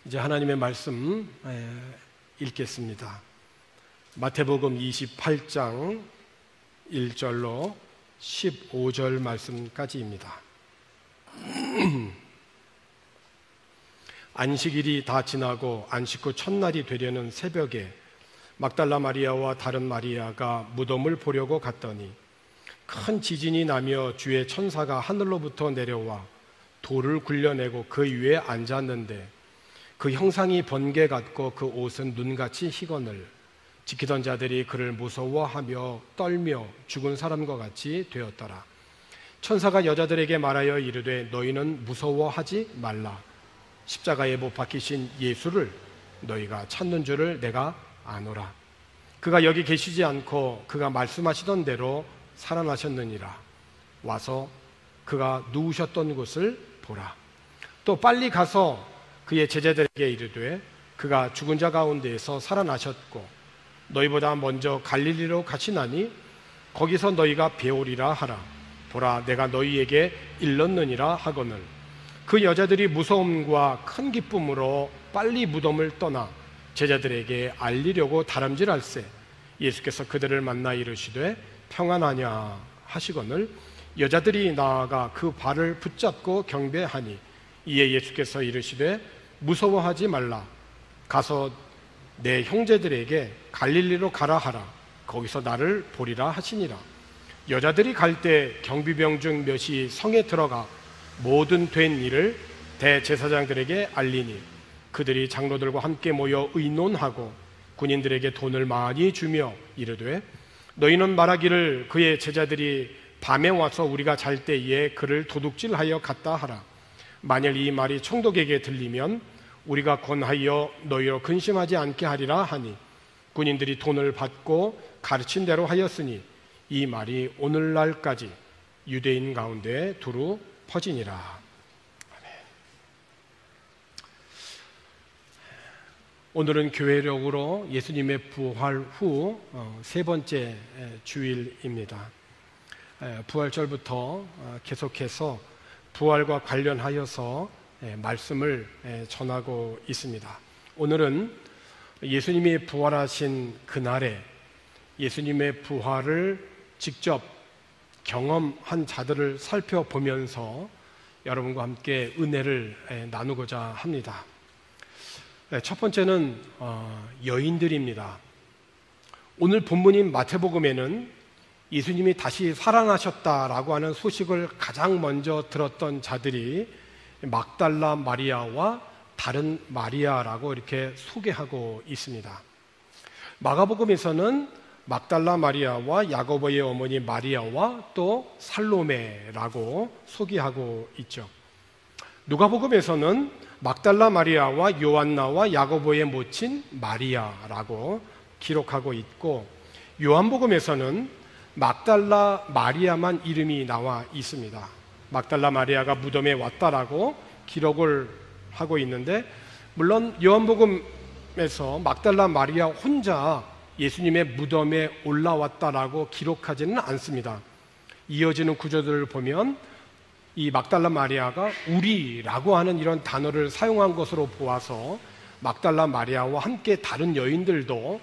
이제 하나님의 말씀 읽겠습니다. 마태복음 28장 1절로 15절 말씀까지입니다. 안식일이 다 지나고 안식 후 첫날이 되려는 새벽에 막달라 마리아와 다른 마리아가 무덤을 보려고 갔더니 큰 지진이 나며 주의 천사가 하늘로부터 내려와 돌을 굴려내고 그 위에 앉았는데 그 형상이 번개 같고 그 옷은 눈같이 희거늘 지키던 자들이 그를 무서워하며 떨며 죽은 사람과 같이 되었더라. 천사가 여자들에게 말하여 이르되 너희는 무서워하지 말라. 십자가에 못 박히신 예수를 너희가 찾는 줄을 내가 아노라. 그가 여기 계시지 않고 그가 말씀하시던 대로 살아나셨느니라. 와서 그가 누우셨던 곳을 보라. 또 빨리 가서 그의 제자들에게 이르되 그가 죽은 자 가운데에서 살아나셨고 너희보다 먼저 갈릴리로 가시나니 거기서 너희가 배우리라 하라. 보라, 내가 너희에게 일렀느니라 하거늘 그 여자들이 무서움과 큰 기쁨으로 빨리 무덤을 떠나 제자들에게 알리려고 다름질할세 예수께서 그들을 만나 이르시되 평안하냐 하시거늘 여자들이 나아가 그 발을 붙잡고 경배하니 이에 예수께서 이르시되 무서워하지 말라. 가서 내 형제들에게 갈릴리로 가라 하라. 거기서 나를 보리라 하시니라. 여자들이 갈 때 경비병 중 몇이 성에 들어가 모든 된 일을 대제사장들에게 알리니 그들이 장로들과 함께 모여 의논하고 군인들에게 돈을 많이 주며 이르되 너희는 말하기를 그의 제자들이 밤에 와서 우리가 잘 때에 그를 도둑질하여 갔다 하라. 만일 이 말이 총독에게 들리면 우리가 권하여 너희로 근심하지 않게 하리라 하니 군인들이 돈을 받고 가르친 대로 하였으니 이 말이 오늘날까지 유대인 가운데 두루 퍼지니라. 아멘. 오늘은 교회력으로 예수님의 부활 후 세 번째 주일입니다. 부활절부터 계속해서 부활과 관련하여서 말씀을 전하고 있습니다. 오늘은 예수님이 부활하신 그날에 예수님의 부활을 직접 경험한 자들을 살펴보면서 여러분과 함께 은혜를 나누고자 합니다. 첫 번째는 여인들입니다. 오늘 본문인 마태복음에는 예수님이 다시 살아나셨다라고 하는 소식을 가장 먼저 들었던 자들이 막달라 마리아와 다른 마리아라고 이렇게 소개하고 있습니다. 마가복음에서는 막달라 마리아와 야고보의 어머니 마리아와 또 살로메라고 소개하고 있죠. 누가복음에서는 막달라 마리아와 요한나와 야고보의 모친 마리아라고 기록하고 있고 요한복음에서는 막달라 마리아만 이름이 나와 있습니다. 막달라 마리아가 무덤에 왔다라고 기록을 하고 있는데 물론 요한복음에서 막달라 마리아 혼자 예수님의 무덤에 올라왔다라고 기록하지는 않습니다. 이어지는 구절들을 보면 이 막달라 마리아가 우리라고 하는 이런 단어를 사용한 것으로 보아서 막달라 마리아와 함께 다른 여인들도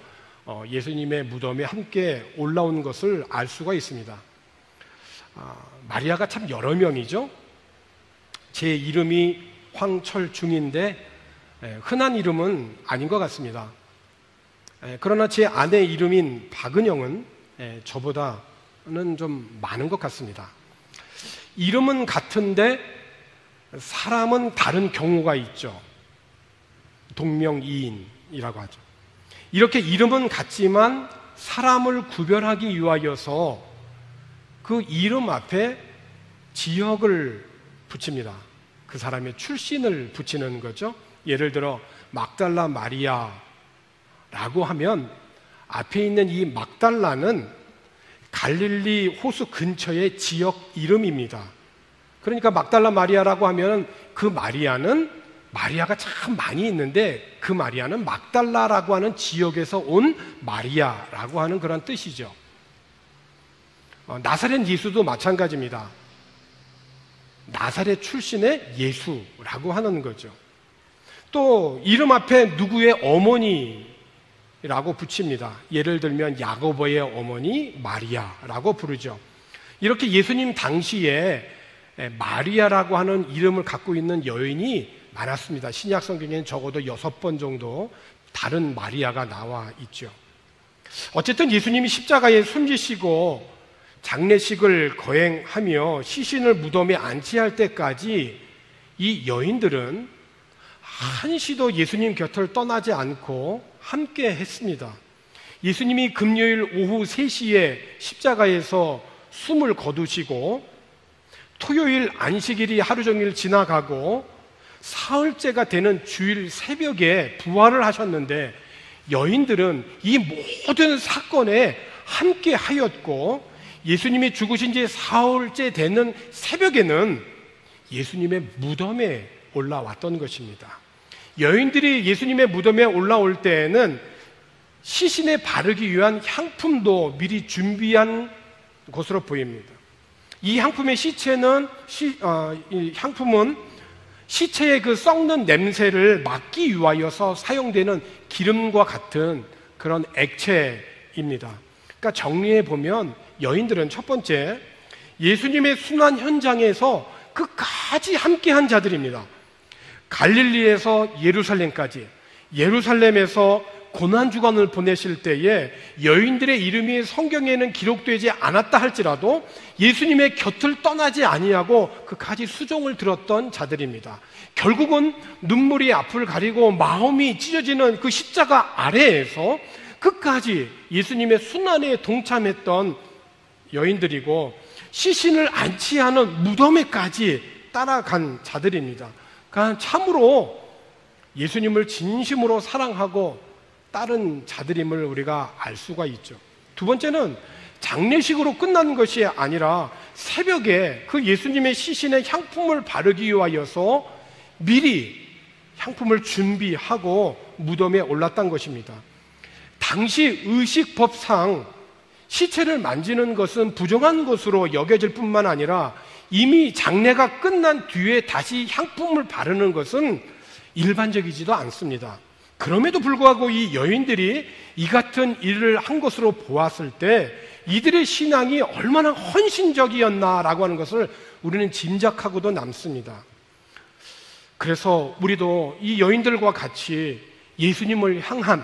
예수님의 무덤에 함께 올라온 것을 알 수가 있습니다. 마리아가 참 여러 명이죠. 제 이름이 황철중인데 흔한 이름은 아닌 것 같습니다. 그러나 제 아내 이름인 박은영은 저보다는 좀 많은 것 같습니다. 이름은 같은데 사람은 다른 경우가 있죠. 동명이인이라고 하죠. 이렇게 이름은 같지만 사람을 구별하기 위하여서 그 이름 앞에 지역을 붙입니다. 그 사람의 출신을 붙이는 거죠. 예를 들어 막달라 마리아라고 하면 앞에 있는 이 막달라는 갈릴리 호수 근처의 지역 이름입니다. 그러니까 막달라 마리아라고 하면 그 마리아가 참 많이 있는데 그 마리아는 막달라라고 하는 지역에서 온 마리아라고 하는 그런 뜻이죠. 나사렛 예수도 마찬가지입니다. 나사렛 출신의 예수라고 하는 거죠. 또 이름 앞에 누구의 어머니라고 붙입니다. 예를 들면 야고보의 어머니 마리아라고 부르죠. 이렇게 예수님 당시에 마리아라고 하는 이름을 갖고 있는 여인이 많았습니다. 신약 성경에는 적어도 6번 정도 다른 마리아가 나와 있죠. 어쨌든 예수님이 십자가에 숨지시고 장례식을 거행하며 시신을 무덤에 안치할 때까지 이 여인들은 한시도 예수님 곁을 떠나지 않고 함께 했습니다. 예수님이 금요일 오후 3시에 십자가에서 숨을 거두시고 토요일 안식일이 하루 종일 지나가고 사흘째가 되는 주일 새벽에 부활을 하셨는데 여인들은 이 모든 사건에 함께 하였고 예수님이 죽으신 지 사흘째 되는 새벽에는 예수님의 무덤에 올라왔던 것입니다. 여인들이 예수님의 무덤에 올라올 때에는 시신에 바르기 위한 향품도 미리 준비한 것으로 보입니다. 이 향품의 이 향품은 시체의 그 썩는 냄새를 막기 위하여서 사용되는 기름과 같은 그런 액체입니다. 그러니까 정리해 보면 여인들은 첫 번째, 예수님의 순환 현장에서 끝까지 함께한 자들입니다. 갈릴리에서 예루살렘까지, 예루살렘에서 고난주간을 보내실 때에 여인들의 이름이 성경에는 기록되지 않았다 할지라도 예수님의 곁을 떠나지 아니하고 그까지 수종을 들었던 자들입니다. 결국은 눈물이 앞을 가리고 마음이 찢어지는 그 십자가 아래에서 끝까지 예수님의 순환에 동참했던 여인들이고 시신을 안치하는 무덤에까지 따라간 자들입니다. 그러니까 참으로 예수님을 진심으로 사랑하고 따른 자들임을 우리가 알 수가 있죠. 두 번째는 장례식으로 끝난 것이 아니라 새벽에 그 예수님의 시신에 향품을 바르기 위하여서 미리 향품을 준비하고 무덤에 올랐던 것입니다. 당시 의식법상 시체를 만지는 것은 부정한 것으로 여겨질 뿐만 아니라 이미 장례가 끝난 뒤에 다시 향품을 바르는 것은 일반적이지도 않습니다. 그럼에도 불구하고 이 여인들이 이 같은 일을 한 것으로 보았을 때 이들의 신앙이 얼마나 헌신적이었나라고 하는 것을 우리는 짐작하고도 남습니다. 그래서 우리도 이 여인들과 같이 예수님을 향한,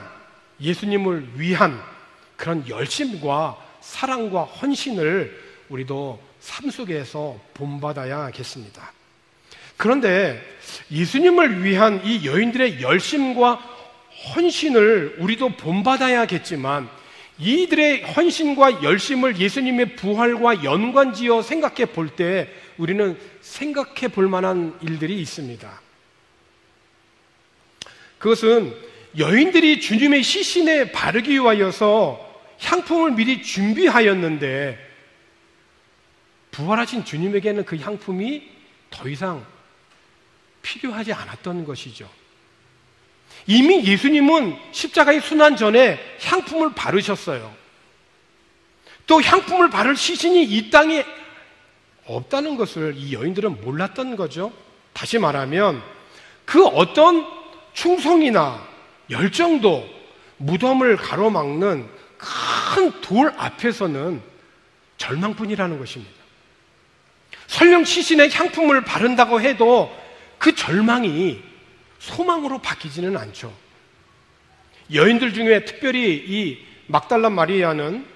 예수님을 위한 그런 열심과 사랑과 헌신을 우리도 삶 속에서 본받아야겠습니다. 그런데 예수님을 위한 이 여인들의 열심과 헌신을 우리도 본받아야겠지만 이들의 헌신과 열심을 예수님의 부활과 연관지어 생각해 볼 때 우리는 생각해 볼 만한 일들이 있습니다. 그것은 여인들이 주님의 시신에 바르기 위하여서 향품을 미리 준비하였는데 부활하신 주님에게는 그 향품이 더 이상 필요하지 않았던 것이죠. 이미 예수님은 십자가의 순환 전에 향품을 바르셨어요. 또 향품을 바를 시신이 이 땅에 없다는 것을 이 여인들은 몰랐던 거죠. 다시 말하면 그 어떤 충성이나 열정도 무덤을 가로막는 큰 돌 앞에서는 절망뿐이라는 것입니다. 설령 시신에 향품을 바른다고 해도 그 절망이 소망으로 바뀌지는 않죠. 여인들 중에 특별히 이 막달라 마리아는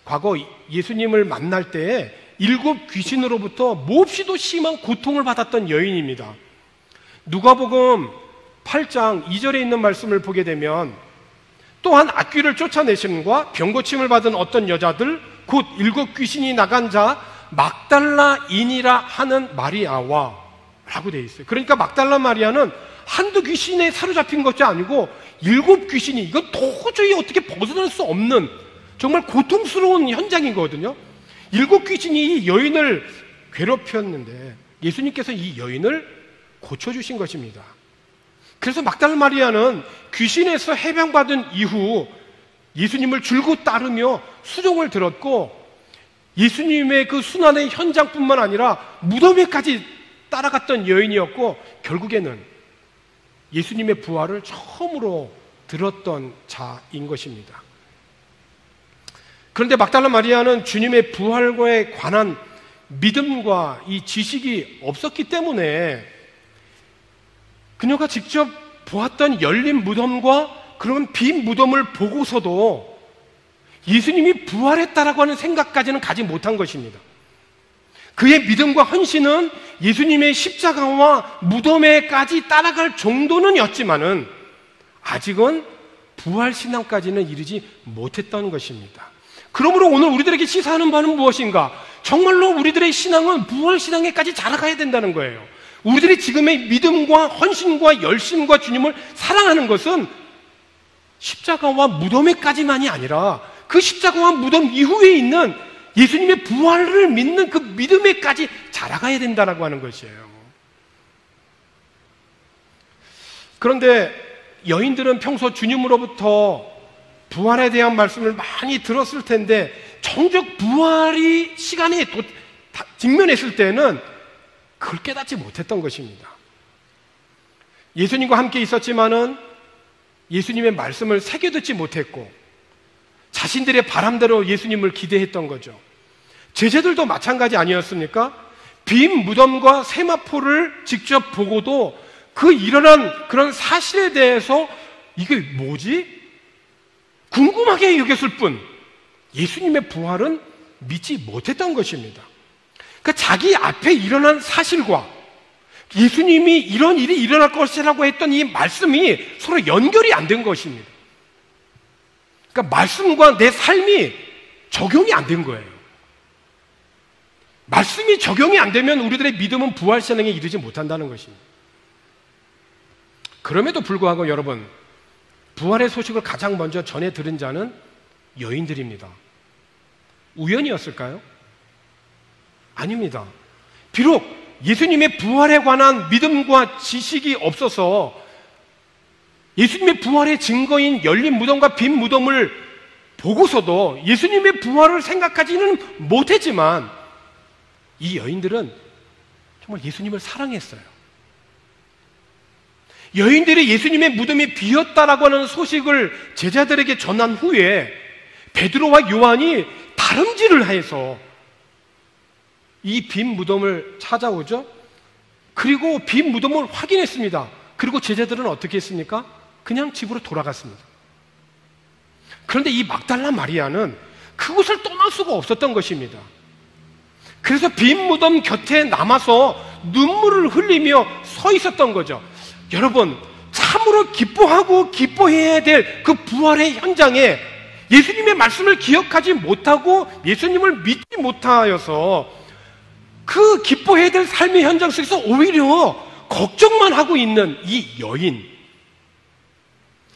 과거 예수님을 만날 때에 7 귀신으로부터 몹시도 심한 고통을 받았던 여인입니다. 누가복음 8장 2절에 있는 말씀을 보게 되면 또한 악귀를 쫓아내심과 병고침을 받은 어떤 여자들 곧 7 귀신이 나간 자 막달라인이라 하는 마리아와 라고 되어 있어요. 그러니까 막달라 마리아는 한두 귀신에 사로잡힌 것이 아니고 7 귀신이, 이거 도저히 어떻게 벗어날 수 없는 정말 고통스러운 현장이거든요. 7 귀신이 이 여인을 괴롭혔는데 예수님께서 이 여인을 고쳐주신 것입니다. 그래서 막달라 마리아는 귀신에서 해방받은 이후 예수님을 줄곧 따르며 수종을 들었고 예수님의 그 순환의 현장뿐만 아니라 무덤에까지 따라갔던 여인이었고 결국에는 예수님의 부활을 처음으로 들었던 자인 것입니다. 그런데 막달라 마리아는 주님의 부활에 관한 믿음과 이 지식이 없었기 때문에 그녀가 직접 보았던 열린 무덤과 그런 빈 무덤을 보고서도 예수님이 부활했다라고 하는 생각까지는 가지 못한 것입니다. 그의 믿음과 헌신은 예수님의 십자가와 무덤에까지 따라갈 정도는 였지만은 아직은 부활신앙까지는 이르지 못했던 것입니다. 그러므로 오늘 우리들에게 시사하는 바는 무엇인가? 정말로 우리들의 신앙은 부활신앙에까지 자라가야 된다는 거예요. 우리들이 지금의 믿음과 헌신과 열심과 주님을 사랑하는 것은 십자가와 무덤에까지만이 아니라 그 십자가와 무덤 이후에 있는 예수님의 부활을 믿는 그 믿음에까지 자라가야 된다라고 하는 것이에요. 그런데 여인들은 평소 주님으로부터 부활에 대한 말씀을 많이 들었을 텐데 정작 부활이 시간에 직면했을 때는 그걸 깨닫지 못했던 것입니다. 예수님과 함께 있었지만은 예수님의 말씀을 새겨듣지 못했고 자신들의 바람대로 예수님을 기대했던 거죠. 제자들도 마찬가지 아니었습니까? 빈 무덤과 세마포를 직접 보고도 그 일어난 그런 사실에 대해서 이게 뭐지? 궁금하게 여겼을 뿐 예수님의 부활은 믿지 못했던 것입니다. 그러니까 자기 앞에 일어난 사실과 예수님이 이런 일이 일어날 것이라고 했던 이 말씀이 서로 연결이 안 된 것입니다. 그러니까 말씀과 내 삶이 적용이 안 된 거예요. 말씀이 적용이 안 되면 우리들의 믿음은 부활신앙에 이르지 못한다는 것입니다. 그럼에도 불구하고 여러분, 부활의 소식을 가장 먼저 전해 들은 자는 여인들입니다. 우연이었을까요? 아닙니다. 비록 예수님의 부활에 관한 믿음과 지식이 없어서 예수님의 부활의 증거인 열린 무덤과 빈 무덤을 보고서도 예수님의 부활을 생각하지는 못했지만 이 여인들은 정말 예수님을 사랑했어요. 여인들이 예수님의 무덤이 비었다라고 하는 소식을 제자들에게 전한 후에 베드로와 요한이 다름질을 해서 이 빈 무덤을 찾아오죠. 그리고 빈 무덤을 확인했습니다. 그리고 제자들은 어떻게 했습니까? 그냥 집으로 돌아갔습니다. 그런데 이 막달라 마리아는 그곳을 떠날 수가 없었던 것입니다. 그래서 빈 무덤 곁에 남아서 눈물을 흘리며 서 있었던 거죠. 여러분, 참으로 기뻐하고 기뻐해야 될 그 부활의 현장에 예수님의 말씀을 기억하지 못하고 예수님을 믿지 못하여서 그 기뻐해야 될 삶의 현장 속에서 오히려 걱정만 하고 있는 이 여인,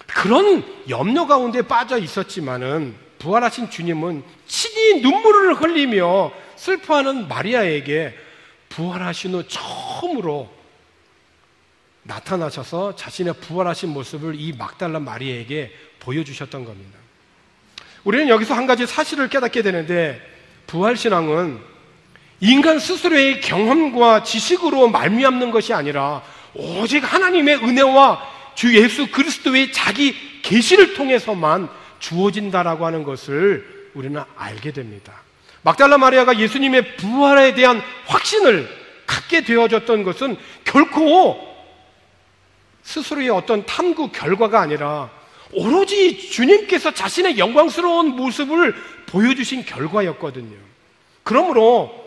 그런 염려 가운데 빠져 있었지만은 부활하신 주님은 친히 눈물을 흘리며 슬퍼하는 마리아에게 부활하신 후 처음으로 나타나셔서 자신의 부활하신 모습을 이 막달라 마리아에게 보여주셨던 겁니다. 우리는 여기서 한 가지 사실을 깨닫게 되는데, 부활신앙은 인간 스스로의 경험과 지식으로 말미암는 것이 아니라 오직 하나님의 은혜와 주 예수 그리스도의 자기 계시를 통해서만 주어진다라고 하는 것을 우리는 알게 됩니다. 막달라 마리아가 예수님의 부활에 대한 확신을 갖게 되어졌던 것은 결코 스스로의 어떤 탐구 결과가 아니라 오로지 주님께서 자신의 영광스러운 모습을 보여주신 결과였거든요. 그러므로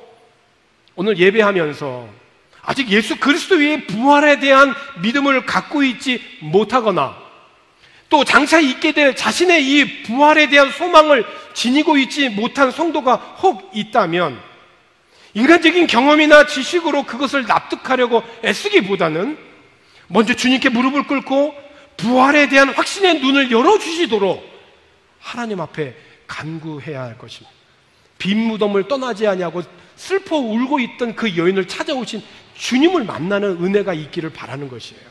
오늘 예배하면서 아직 예수 그리스도의 부활에 대한 믿음을 갖고 있지 못하거나 또 장차 있게 될 자신의 이 부활에 대한 소망을 지니고 있지 못한 성도가 혹 있다면 인간적인 경험이나 지식으로 그것을 납득하려고 애쓰기보다는 먼저 주님께 무릎을 꿇고 부활에 대한 확신의 눈을 열어주시도록 하나님 앞에 간구해야 할 것입니다. 빈 무덤을 떠나지 아니하고 슬퍼 울고 있던 그 여인을 찾아오신 주님을 만나는 은혜가 있기를 바라는 것이에요.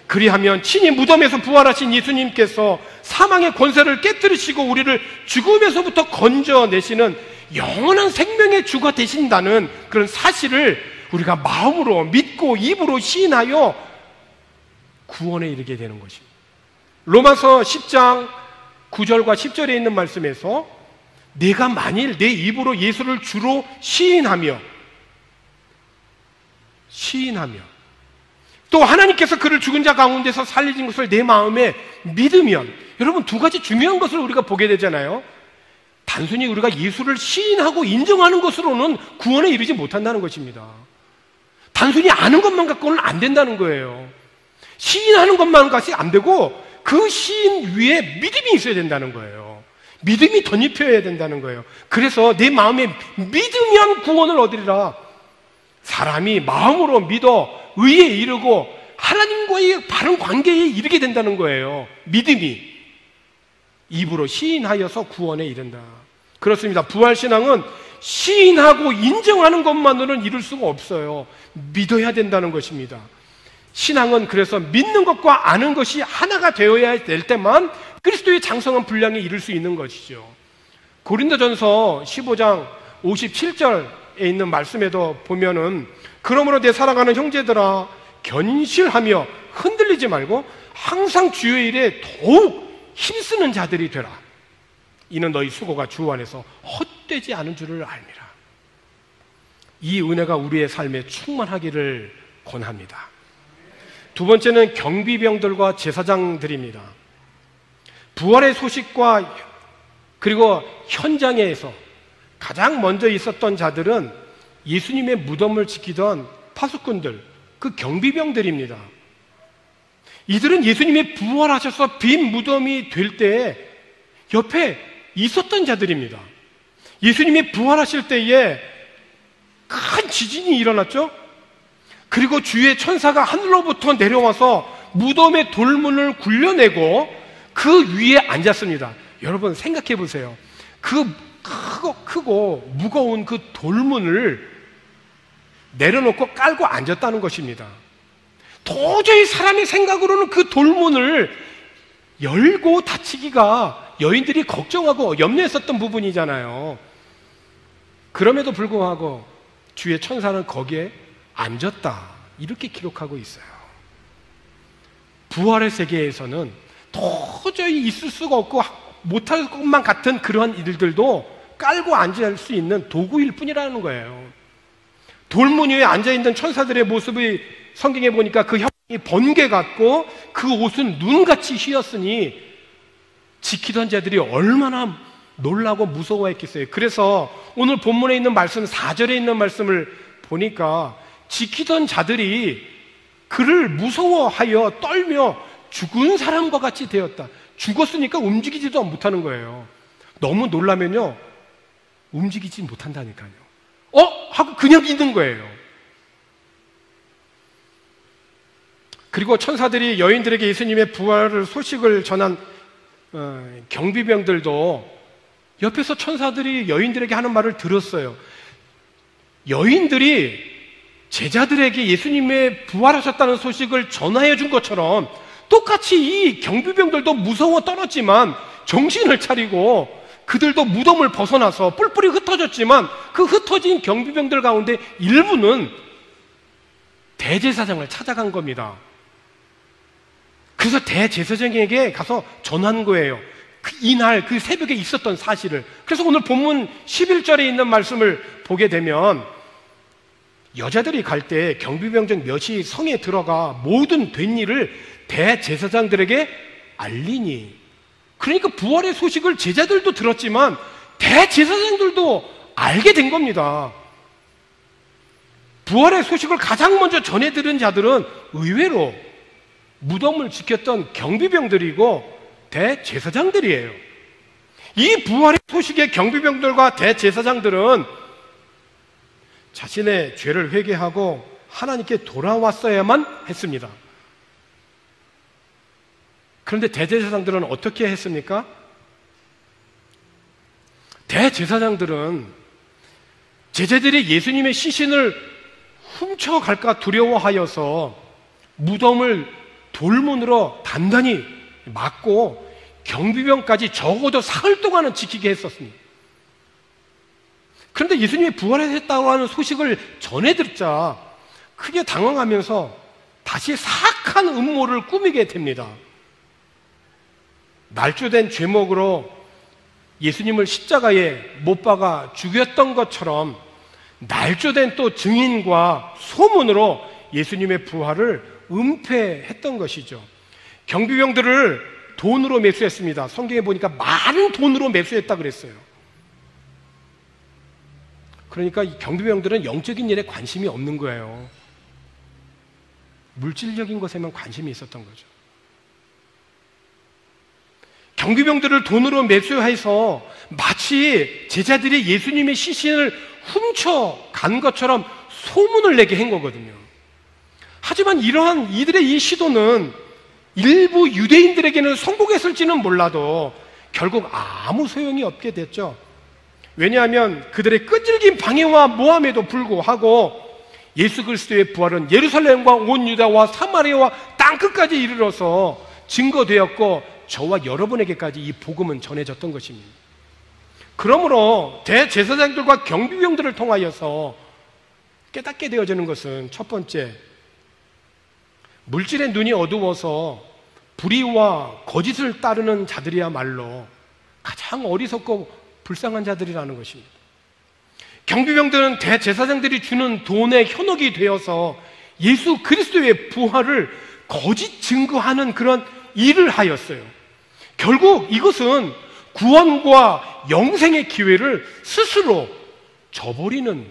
그리하면 친히 무덤에서 부활하신 예수님께서 사망의 권세를 깨뜨리시고 우리를 죽음에서부터 건져내시는 영원한 생명의 주가 되신다는 그런 사실을 우리가 마음으로 믿고 입으로 시인하여 구원에 이르게 되는 것입니다. 로마서 10장 9절과 10절에 있는 말씀에서 내가 만일 내 입으로 예수를 주로 시인하며 또 하나님께서 그를 죽은 자 가운데서 살리신 것을 내 마음에 믿으면, 여러분 두 가지 중요한 것을 우리가 보게 되잖아요. 단순히 우리가 예수를 시인하고 인정하는 것으로는 구원에 이르지 못한다는 것입니다. 단순히 아는 것만 갖고는 안 된다는 거예요. 시인하는 것만 갖이 안 되고 그 시인 위에 믿음이 있어야 된다는 거예요. 믿음이 덧입혀야 된다는 거예요. 그래서 내 마음에 믿으면 구원을 얻으리라. 사람이 마음으로 믿어 의에 이르고 하나님과의 바른 관계에 이르게 된다는 거예요. 믿음이 입으로 시인하여서 구원에 이른다. 그렇습니다. 부활신앙은 시인하고 인정하는 것만으로는 이룰 수가 없어요. 믿어야 된다는 것입니다. 신앙은 그래서 믿는 것과 아는 것이 하나가 되어야 될 때만 그리스도의 장성한 분량에 이룰 수 있는 것이죠. 고린도전서 15장 57절에 있는 말씀에도 보면은 그러므로 내 사랑하는 형제들아 견실하며 흔들리지 말고 항상 주의 일에 더욱 힘쓰는 자들이 되라. 이는 너희 수고가 주 안에서 헛되지 않은 줄을 알미라. 이 은혜가 우리의 삶에 충만하기를 권합니다. 두 번째는 경비병들과 제사장들입니다. 부활의 소식과 그리고 현장에서 가장 먼저 있었던 자들은 예수님의 무덤을 지키던 파수꾼들, 그 경비병들입니다. 이들은 예수님이 부활하셔서 빈 무덤이 될 때 옆에 있었던 자들입니다. 예수님이 부활하실 때에 큰 지진이 일어났죠? 그리고 주의 천사가 하늘로부터 내려와서 무덤의 돌문을 굴려내고 그 위에 앉았습니다. 여러분 생각해 보세요. 그 크고 무거운 그 돌문을 내려놓고 깔고 앉았다는 것입니다. 도저히 사람의 생각으로는 그 돌문을 열고 닫히기가 여인들이 걱정하고 염려했었던 부분이잖아요. 그럼에도 불구하고 주의 천사는 거기에 앉았다, 이렇게 기록하고 있어요. 부활의 세계에서는 도저히 있을 수가 없고 못할 것만 같은 그러한 일들도 깔고 앉을 수 있는 도구일 뿐이라는 거예요. 돌문 위에 앉아있는 천사들의 모습이 성경에 보니까 그 형이 번개 같고 그 옷은 눈같이 휘었으니 지키던 자들이 얼마나 놀라고 무서워했겠어요. 그래서 오늘 본문에 있는 말씀 4절에 있는 말씀을 보니까 지키던 자들이 그를 무서워하여 떨며 죽은 사람과 같이 되었다. 죽었으니까 움직이지도 못하는 거예요. 너무 놀라면요 움직이지 못한다니까요. 하고 그냥 있는 거예요. 그리고 천사들이 여인들에게 예수님의 부활을 소식을 전한 경비병들도 옆에서 천사들이 여인들에게 하는 말을 들었어요. 여인들이 제자들에게 예수님의 부활하셨다는 소식을 전하여 준 것처럼 똑같이 이 경비병들도 무서워 떨었지만 정신을 차리고 그들도 무덤을 벗어나서 뿔뿔이 흩어졌지만 그 흩어진 경비병들 가운데 일부는 대제사장을 찾아간 겁니다. 그래서 대제사장에게 가서 전한 거예요. 이날 그 새벽에 있었던 사실을. 그래서 오늘 본문 11절에 있는 말씀을 보게 되면 여자들이 갈 때 경비병정 몇이 성에 들어가 모든 된 일을 대제사장들에게 알리니, 그러니까 부활의 소식을 제자들도 들었지만 대제사장들도 알게 된 겁니다. 부활의 소식을 가장 먼저 전해 들은 자들은 의외로 무덤을 지켰던 경비병들이고 대제사장들이에요. 이 부활의 소식의 경비병들과 대제사장들은 자신의 죄를 회개하고 하나님께 돌아왔어야만 했습니다. 그런데 대제사장들은 어떻게 했습니까? 대제사장들은 제자들이 예수님의 시신을 훔쳐갈까 두려워하여서 무덤을 돌문으로 단단히 막고 경비병까지 적어도 사흘 동안은 지키게 했었습니다. 그런데 예수님이 부활했다고 하는 소식을 전해 듣자 크게 당황하면서 다시 싹 악한 음모를 꾸미게 됩니다. 날조된 죄목으로 예수님을 십자가에 못 박아 죽였던 것처럼 날조된 또 증인과 소문으로 예수님의 부활을 은폐했던 것이죠. 경비병들을 돈으로 매수했습니다. 성경에 보니까 많은 돈으로 매수했다 그랬어요. 그러니까 이 경비병들은 영적인 일에 관심이 없는 거예요. 물질적인 것에만 관심이 있었던 거죠. 경비병들을 돈으로 매수해서 마치 제자들이 예수님의 시신을 훔쳐간 것처럼 소문을 내게 한 거거든요. 하지만 이러한 이들의 이 시도는 일부 유대인들에게는 성공했을지는 몰라도 결국 아무 소용이 없게 됐죠. 왜냐하면 그들의 끈질긴 방해와 모함에도 불구하고 예수 그리스도의 부활은 예루살렘과 온 유다와 사마리아와 땅끝까지 이르러서 증거되었고 저와 여러분에게까지 이 복음은 전해졌던 것입니다. 그러므로 대제사장들과 경비병들을 통하여서 깨닫게 되어지는 것은 첫 번째, 물질의 눈이 어두워서 불의와 거짓을 따르는 자들이야말로 가장 어리석고 불쌍한 자들이라는 것입니다. 경비병들은 대제사장들이 주는 돈의 현혹이 되어서 예수 그리스도의 부활을 거짓 증거하는 그런 일을 하였어요. 결국 이것은 구원과 영생의 기회를 스스로 저버리는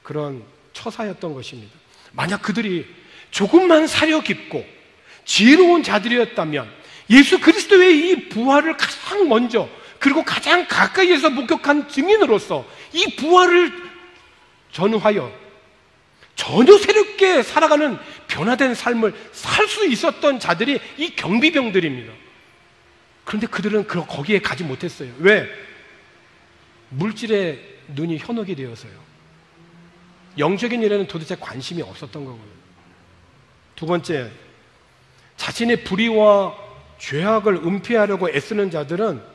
그런 처사였던 것입니다. 만약 그들이 조금만 사려 깊고 지혜로운 자들이었다면 예수 그리스도의 이 부활을 가장 먼저 그리고 가장 가까이에서 목격한 증인으로서 이 부활을 전후하여 전혀 새롭게 살아가는 변화된 삶을 살 수 있었던 자들이 이 경비병들입니다. 그런데 그들은 거기에 가지 못했어요. 왜? 물질의 눈이 현혹이 되어서요. 영적인 일에는 도대체 관심이 없었던 거고요. 두 번째, 자신의 불의와 죄악을 은폐하려고 애쓰는 자들은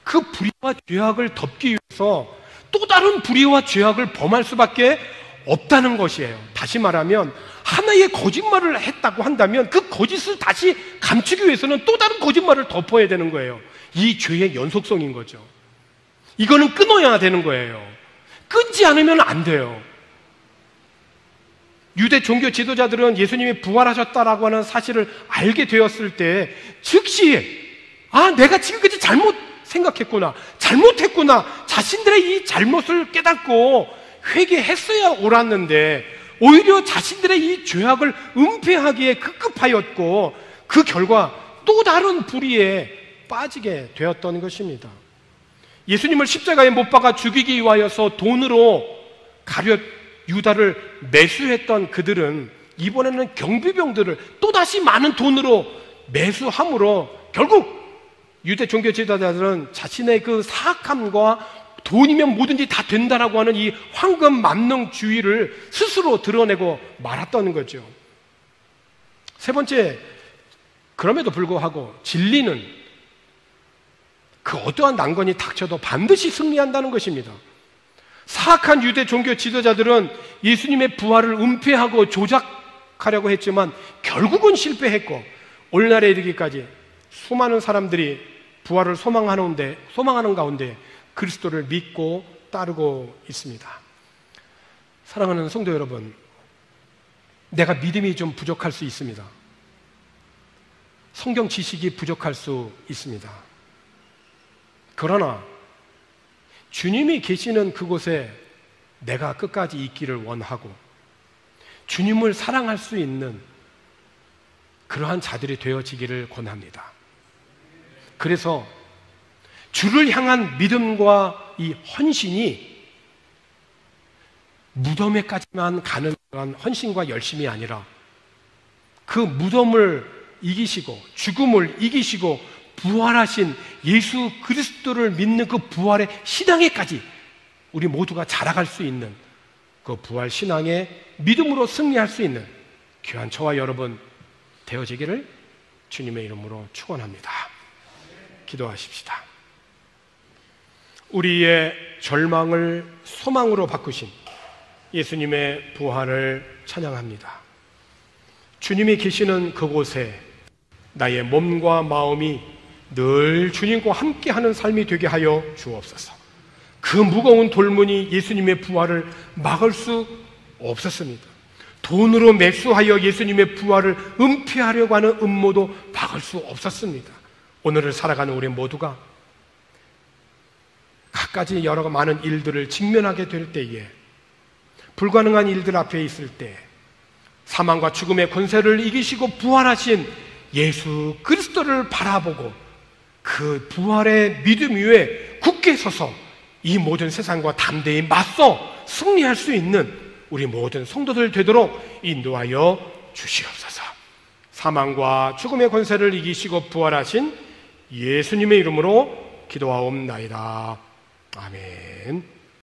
그 불의와 죄악을 덮기 위해서 또 다른 불의와 죄악을 범할 수밖에 없다는 것이에요. 다시 말하면 하나의 거짓말을 했다고 한다면 그 거짓을 다시 감추기 위해서는 또 다른 거짓말을 덮어야 되는 거예요. 이 죄의 연속성인 거죠. 이거는 끊어야 되는 거예요. 끊지 않으면 안 돼요. 유대 종교 지도자들은 예수님이 부활하셨다라고 하는 사실을 알게 되었을 때 즉시 내가 지금까지 잘못 생각했구나, 잘못했구나, 자신들의 이 잘못을 깨닫고 회개했어야 옳았는데 오히려 자신들의 이 죄악을 은폐하기에 급급하였고 그 결과 또 다른 불의에 빠지게 되었던 것입니다. 예수님을 십자가에 못 박아 죽이기 위하여서 돈으로 가룟 유다를 매수했던 그들은 이번에는 경비병들을 또다시 많은 돈으로 매수함으로 결국 유대 종교 지도자들은 자신의 그 사악함과 돈이면 뭐든지 다 된다라고 하는 이 황금 만능주의를 스스로 드러내고 말았던 거죠. 세 번째, 그럼에도 불구하고 진리는 그 어떠한 난관이 닥쳐도 반드시 승리한다는 것입니다. 사악한 유대 종교 지도자들은 예수님의 부활을 은폐하고 조작하려고 했지만 결국은 실패했고 오늘날에 이르기까지 수많은 사람들이 부활을 소망하는 가운데 그리스도를 믿고 따르고 있습니다. 사랑하는 성도 여러분, 내가 믿음이 좀 부족할 수 있습니다. 성경 지식이 부족할 수 있습니다. 그러나 주님이 계시는 그곳에 내가 끝까지 있기를 원하고 주님을 사랑할 수 있는 그러한 자들이 되어지기를 권합니다. 그래서 주를 향한 믿음과 이 헌신이 무덤에까지만 가는 그런 헌신과 열심이 아니라 그 무덤을 이기시고 죽음을 이기시고 부활하신 예수 그리스도를 믿는 그 부활의 신앙에까지 우리 모두가 자라갈 수 있는 그 부활 신앙의 믿음으로 승리할 수 있는 귀한 저와 여러분 되어지기를 주님의 이름으로 축원합니다. 기도하십시다. 우리의 절망을 소망으로 바꾸신 예수님의 부활을 찬양합니다. 주님이 계시는 그곳에 나의 몸과 마음이 늘 주님과 함께하는 삶이 되게 하여 주옵소서. 그 무거운 돌문이 예수님의 부활을 막을 수 없었습니다. 돈으로 매수하여 예수님의 부활을 은폐하려고 하는 음모도 막을 수 없었습니다. 오늘을 살아가는 우리 모두가 갖가지 여러 많은 일들을 직면하게 될 때에, 불가능한 일들 앞에 있을 때 사망과 죽음의 권세를 이기시고 부활하신 예수 그리스도를 바라보고 그 부활의 믿음 위에 굳게 서서 이 모든 세상과 담대히 맞서 승리할 수 있는 우리 모든 성도들 되도록 인도하여 주시옵소서. 사망과 죽음의 권세를 이기시고 부활하신 예수님의 이름으로 기도하옵나이다. 아멘.